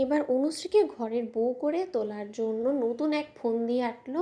এবার অনুশ্রীকে ঘরের বউ করে তোলার জন্য নতুন এক ফন্দি আঁটলো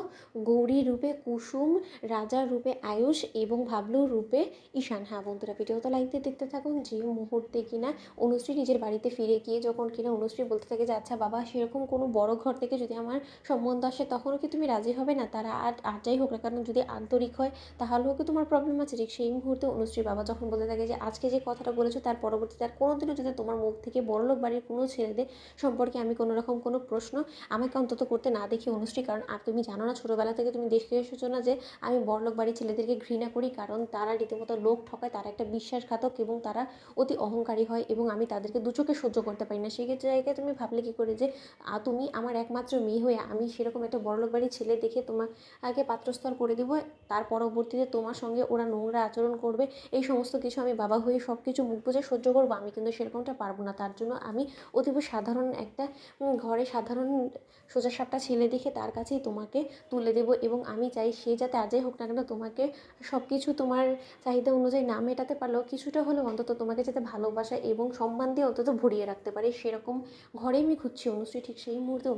গৌরী রূপে কুসুম, রাজা রূপে আয়ুষ এবং ভাবলু রূপে ঈশান। হ্যাঁ বন্ধুরা, ভিডিওটা লাইক দিয়ে দেখতে থাকুন। যে মুহূর্তে কিনা অনুশ্রী নিজের বাড়িতে ফিরে গিয়ে যখন কিনা অনুশ্রী বলতে থাকে যে আচ্ছা বাবা, সেরকম কোনো বড় ঘর থেকে যদি আমার সম্বন্ধ আসে তখনও কি তুমি রাজি হবে না? তারা আর যাই হোক না কারণ যদি আন্তরিক হয় তাহলেও কি তোমার প্রবলেম আছে? ঠিক সেই মুহূর্তে অনুশ্রীর বাবা যখন বলতে থাকে যে আজকে যে কথাটা বলেছো তার পরবর্তীতে আর কোনোদিনও যদি তোমার মুখ থেকে বড়লোক বাড়ির কোনো ছেলেদের সম্পর্কে আমি কোনো রকম কোনো প্রশ্ন আমাকে অন্তত করতে না দেখি অনুশ্রী। কারণ আর তুমি জানো না, ছোটোবেলা থেকে তুমি দেখে এসেছো না যে আমি বড়লোক বাড়ির ছেলেদেরকে ঘৃণা করি, কারণ তারা রীতিমতো লোক ঠকায়, তারা একটা বিশ্বাসঘাতক এবং তারা অতি অহংকারী হয় এবং আমি তাদেরকে দু চোখে সহ্য করতে পারি না। সেই জায়গায় তুমি ভাবলে কী করে যে তুমি আমার একমাত্র মেয়ে হয়ে আমি সেরকম একটা বড়লোক বাড়ির ছেলে দেখে তোমাকে পাত্রস্থল করে দেবো, তার পরবর্তীতে তোমার সঙ্গে ওরা নোংরা আচরণ করবে, এই সমস্ত কিছু আমি বাবা হয়ে সব কিছু মুখ বুজে সহ্য করবো? আমি কিন্তু সেরকমটা পারবো না। তার জন্য আমি অতীব সাধারণ একটা ঘরে সাধারণ সোজাসাপটা ছেলে দেখে তার কাছেই তোমাকে তুলে দেবো এবং আমি চাই সে যাতে আজই হোক না কেন তোমাকে সব কিছু তোমার চাহিদা অনুযায়ী না মেটাতে পারলেও কিছুটা হলেও অন্তত তোমাকে যাতে ভালোবাসা এবং সম্মান দিয়ে অন্তত ভরিয়ে রাখতে পারে, সেরকম ঘরেই আমি খুঁজছি অনুশ্রী। ঠিক সেই মুহূর্তে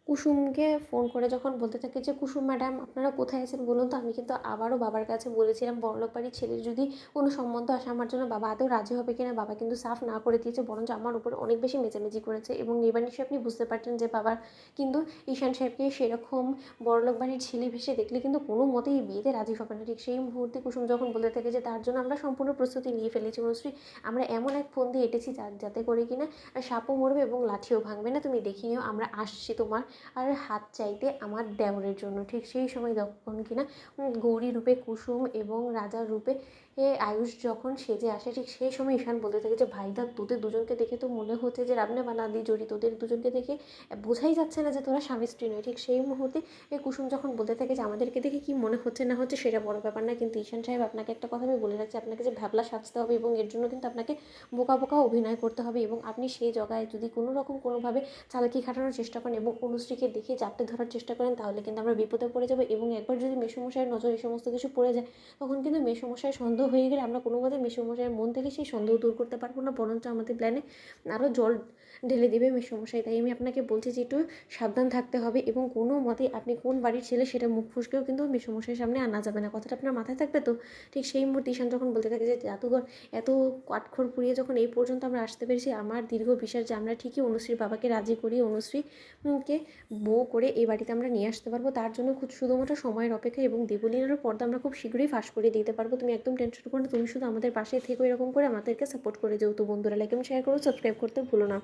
কুসুমকে ফোন করে যখন বলতে থাকে যে কুসুম ম্যাডাম আপনারা কোথায় আছেন বলুন তো, আমি কিন্তু আবারও বাবার কাছে বলেছিলাম বড়লোক বাড়ির ছেলের যদি কোনো সম্বন্ধ আসে আমার জন্য বাবা আদৌ রাজি হবে কিনা। বাবা কিন্তু সাফ না করে দিয়েছে, বরঞ্চ আমার উপর অনেক বেশি মেজামেজি করেছে এবং এবার নিশ্চয়ই আপনি বুঝতে পারছেন যে বাবা কিন্তু ঈশান সাহেবকে সেরকম বড়লোক বাড়ির ছেলে ভেসে দেখলে কিন্তু কোনো মতেই বিয়েতে রাজি হবে না। ঠিক সেই মুহূর্তে কুসুম যখন বলতে থাকে যে তার জন্য আমরা সম্পূর্ণ প্রস্তুতি নিয়ে ফেলেছি অনুশ্রী, আমরা এমন এক ফন্দি এঁটেছি যাতে করে কিনা সাপও মরবে এবং লাঠিও ভাঙবে না, তুমি দেখে নিও, আমরা আসছি তোমার আর হাত চাইতে আমার দেওরের জন্য। ঠিক সেই সময় যখন কিনা গৌরী রূপে কুসুম এবং রাজা রূপে আয়ুষ যখন সেজে আসে, ঠিক সেই সময় ঈশান বলতে থাকে যে ভাইদা তোদের দুজনকে দেখে তো মনে হচ্ছে যে রাবনে বা নাদি জড়ি, তোদের দুজনকে দেখে বোঝাই যাচ্ছে না যে তোরা স্বামী স্ত্রী নয়। ঠিক সেই মুহূর্তে কুসুম যখন বলতে থাকে যে আমাদেরকে দেখে কি মনে হচ্ছে না হচ্ছে সেটা বড় ব্যাপার না, কিন্তু ঈশান সাহেব আপনাকে একটা কথা আমি বলে রাখছি, আপনাকে যে ভ্যাবলা সাজতে হবে এবং এর জন্য কিন্তু আপনাকে বোকা বোকা অভিনয় করতে হবে এবং আপনি সেই জায়গায় যদি কোনো রকম কোনোভাবে চালাকি খাটানোর চেষ্টা করেন এবং অনুশ্রীকে দেখে চাপটে ধরার চেষ্টা করেন তাহলে কিন্তু আমরা বিপদে পড়ে যাবো এবং একবার যদি মেসোমশাইয়ের নজর এই সমস্ত কিছু পড়ে যায় তখন কিন্তু মেসোমশাই সন্দেহ হয়ে গেলে আমরা কোনো মতে মেসোমশাইয়ের মন থেকে সেই সন্দেহ দূর করতে পারবো না, বরঞ্চ আমাদের প্ল্যানে আরও জল ঢেলে দেবে মেসোমশাই। তাই আমি আপনাকে বলছি যে একটু সাবধান থাকতে হবে এবং কোনো মতেই আপনি কোন বাড়ির ছেলে সেটা মুখ ফুসকেও কিন্তু মেসোমশাইয়ের সামনে আনা যাবে না। কথাটা আপনার মাথায় থাকবে তো? ঠিক সেই মুহূর্তে ঈশান যখন বলতে থাকে যে জাদুঘর এত কাঠখড় পুড়িয়ে যখন এই পর্যন্ত আমরা আসতে পেরেছি, আমার দীর্ঘ বিশ্বাস যে আমরা ঠিকই অনুশ্রীর বাবাকে রাজি করিয়ে অনুশ্রীকে বউ করে এই বাড়িতে আমরা নিয়ে আসতে পারবো। তার জন্য শুধুমাত্র সময়ের অপেক্ষা এবং দেবলীনারও পর্দা আমরা খুব শীঘ্রই ফাঁস করে দিতে পারবো। তুমি একদম টেনশন করো না, তুমি শুধু আমাদের পাশে থেকো, এরকম করে আমাদেরকে সাপোর্ট করে যেও। তো বন্ধুরা লাইক এবং শেয়ার করো, সাবস্ক্রাইব করতে ভুলো না।